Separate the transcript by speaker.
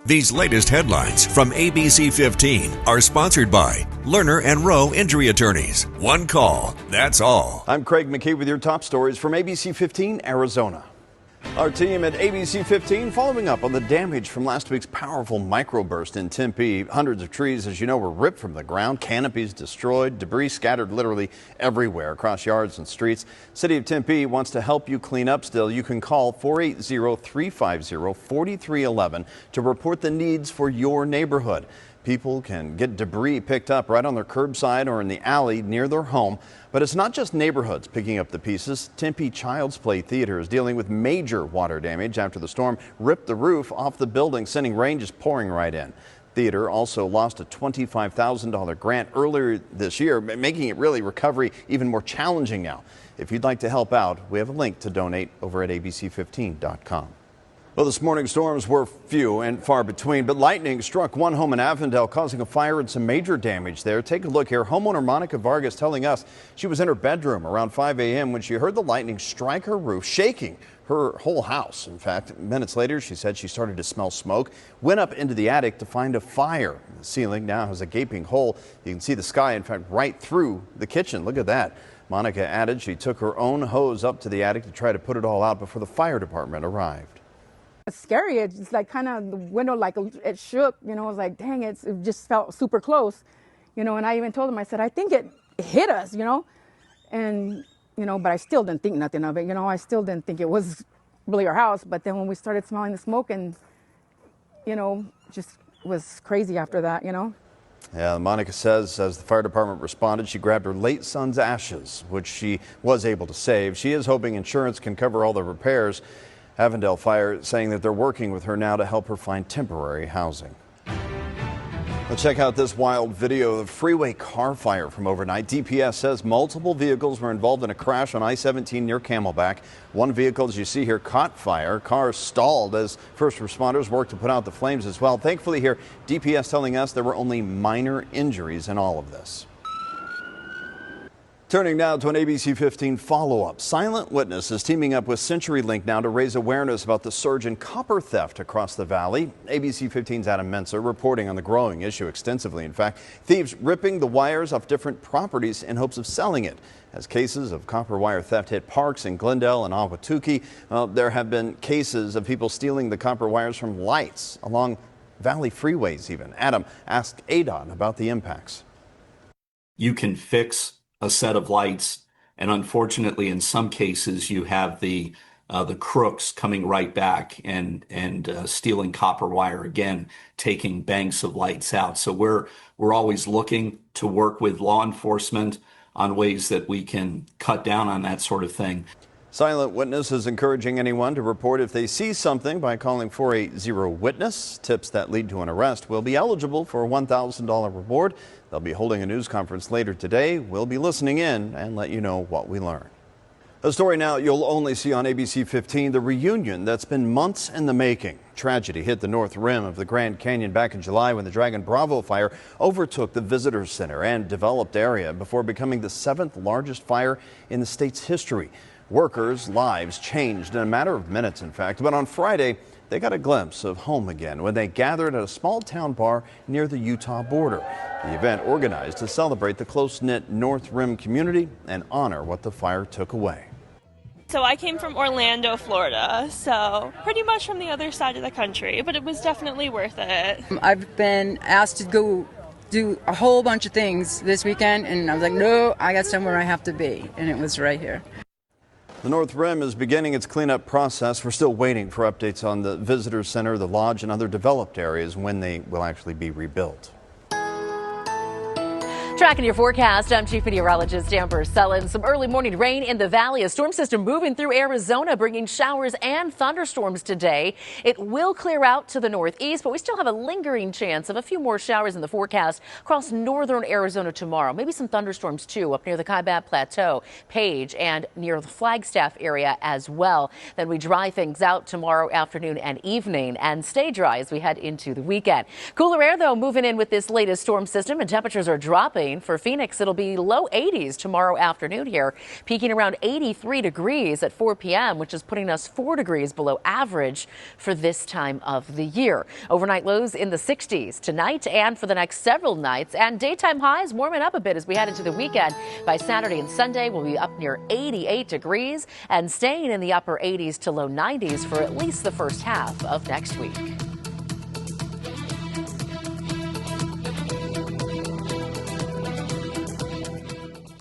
Speaker 1: These latest headlines from ABC15 are sponsored by Lerner and Rowe Injury Attorneys. One call, that's all.
Speaker 2: I'm Craig McKee with your top stories from ABC15 Arizona. Our team at ABC15 following up on the damage from last week's powerful microburst in Tempe. Hundreds of trees, as you know, were ripped from the ground, canopies destroyed, debris scattered literally everywhere across yards and streets. City of Tempe wants to help you clean up still. You can call 480-350-4311 to report the needs for your neighborhood. People can get debris picked up right on their curbside or in the alley near their home. But it's not just neighborhoods picking up the pieces. Tempe Child's Play Theater is dealing with major water damage after the storm ripped the roof off the building, sending rain just pouring right in. Theater also lost a $25,000 grant earlier this year, making it really recovery even more challenging now. If you'd like to help out, we have a link to donate over at abc15.com. Well, this morning's storms were few and far between, but lightning struck one home in Avondale, causing a fire and some major damage there. Take a look here. Homeowner Monica Vargas telling us she was in her bedroom around 5 a.m. when she heard the lightning strike her roof, shaking her whole house. In fact, minutes later, she said she started to smell smoke, went up into the attic to find a fire. The ceiling now has a gaping hole. You can see the sky, in fact, right through the kitchen. Look at that. Monica added she took her own hose up to the attic to try to put it all out before the fire department arrived.
Speaker 3: It's scary. It's like kind of the window, like it shook, you know. I was like, dang, it just felt super close, you know. And I even told him, I said, I think it hit us, you know. And, you know, but I still didn't think nothing of it, you know. I still didn't think it was really our house. But then when we started smelling the smoke and, you know, just was crazy after that, you know.
Speaker 2: Yeah, Monica says as the fire department responded, she grabbed her late son's ashes, which she was able to save. She is hoping insurance can cover all the repairs. Avondale Fire saying that they're working with her now to help her find temporary housing. Let's check out this wild video of the freeway car fire from overnight. DPS says multiple vehicles were involved in a crash on I-17 near Camelback. One vehicle, as you see here, caught fire. Cars stalled as first responders worked to put out the flames as well. Thankfully here, DPS telling us there were only minor injuries in all of this. Turning now to an ABC15 follow-up. Silent Witness is teaming up with CenturyLink now to raise awareness about the surge in copper theft across the valley. ABC15's Adam Menser reporting on the growing issue extensively. In fact, thieves ripping the wires off different properties in hopes of selling it. As cases of copper wire theft hit parks in Glendale and Ahwatukee, there have been cases of people stealing the copper wires from lights along valley freeways even. Adam asked ADOT about the impacts.
Speaker 4: You can fix a set of lights, and unfortunately in some cases you have the crooks coming right back and stealing copper wire again, taking banks of lights out. So we're always looking to work with law enforcement on ways that we can cut down on that sort of thing.
Speaker 2: Silent Witness is encouraging anyone to report if they see something by calling 480-WITNESS. Tips that lead to an arrest will be eligible for a $1,000 reward. They'll be holding a news conference later today. We'll be listening in and let you know what we learn. A story now you'll only see on ABC15, the reunion that's been months in the making. Tragedy hit the north rim of the Grand Canyon back in July when the Dragon Bravo fire overtook the visitor center and developed area before becoming the 7th largest fire in the state's history. Workers' lives changed in a matter of minutes, in fact. But on Friday, they got a glimpse of home again when they gathered at a small town bar near the Utah border. The event organized to celebrate the close-knit North Rim community and honor what the fire took away.
Speaker 5: So I came from Orlando, Florida, so pretty much from the other side of the country, but it was definitely worth it.
Speaker 6: I've been asked to go do a whole bunch of things this weekend, and I was like, no, I got somewhere I have to be, and it was right here.
Speaker 2: The North Rim is beginning its cleanup process. We're still waiting for updates on the visitor center, the lodge, and other developed areas when they will actually be rebuilt.
Speaker 7: Tracking your forecast, I'm Chief Meteorologist Amber Sullen. Some early morning rain in the valley. A storm system moving through Arizona, bringing showers and thunderstorms today. It will clear out to the northeast, but we still have a lingering chance of a few more showers in the forecast across northern Arizona tomorrow. Maybe some thunderstorms, too, up near the Kaibab Plateau, Page, and near the Flagstaff area as well. Then we dry things out tomorrow afternoon and evening and stay dry as we head into the weekend. Cooler air, though, moving in with this latest storm system, and temperatures are dropping rain. For Phoenix, it'll be low 80s tomorrow afternoon here, peaking around 83 degrees at 4 p.m., which is putting us 4 degrees below average for this time of the year. Overnight lows in the 60s tonight and for the next several nights, and daytime highs warming up a bit as we head into the weekend. By Saturday and Sunday, we'll be up near 88 degrees and staying in the upper 80s to low 90s for at least the first half of next week.